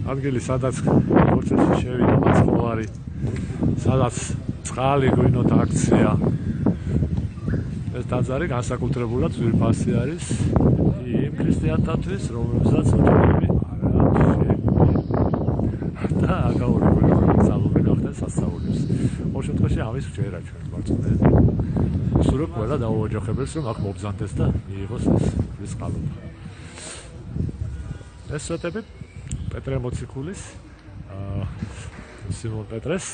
ადგილი, სადაც პროცესი შევიდა მაცხოვარი, სადაც წყალი გვინოთ აქცია. ეს ტაძარი განსაკუთრებულად ძვირფასი არის იმ ქრისტიანთათვის, რომლებსაც ოჯახები არ აქვს და აკაურებული ძალობენ ახლა სასწაულებს. ორ შემთხვევაში ამის ვჭერა ჩვენ გვაწოდეთ. სულ ყველა დაუოჯახებელს რომ აქ მობრძანდეს და მიიღოს ეს წყალობა. ეს სვეტები პეტრე მოციქულის სიმონ პეტრეს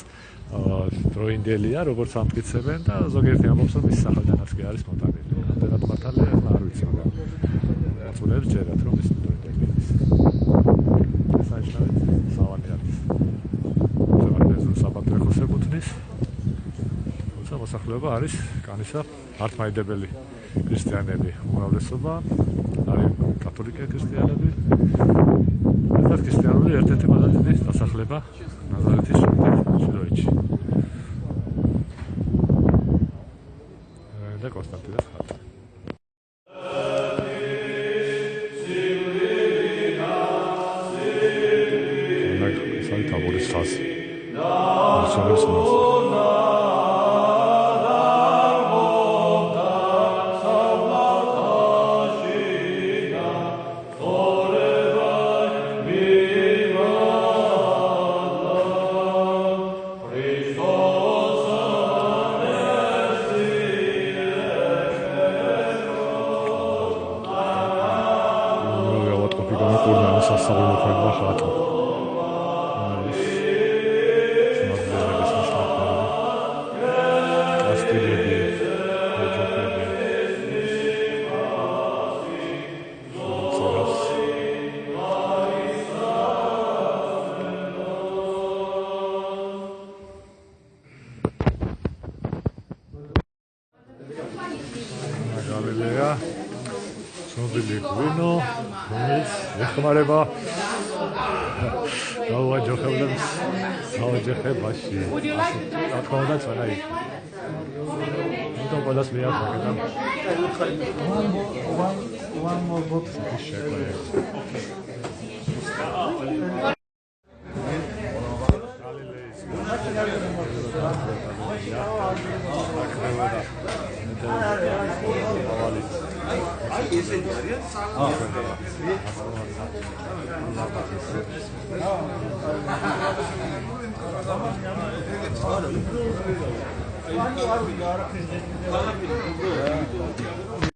დროინდელია, როგორც ამტკიცებენ და ზოგიერთი ამბობს რომ მის სახელთანაც კი არის მოტანილი. ამდენად მართალია, ახლა არ ვიცი, მაგრამ მოწმეებს ჯერათ რომ ის დროინდელი არის. ეს აიჩნევით სავანი არის. ზოგადად საპატრიარქოს ეკუთვნის. თუმცა მოსახლეობა არის კანისა მართლმადიდებელი ქრისტიანები, უმრავლესობა არის კათოლიკე ქრისტიანები. ეს ქრისტიანული ერთ-ერთი ყველაზე დიდი დასახლება ნაზარეთის შემდეგ ჩრდილოეთში. და კონსტანტინეს ხატი. საერთოდ თაბორის ხაზი. მოსწავლეს მას. ცნობილი ღვინო, რომელიც ეხმარება დაუაჯახებლებს საოჯახებაში. რა თქმა უნდა, წვენა იქ. ნუ ყველას მიახვდა. One more box to share.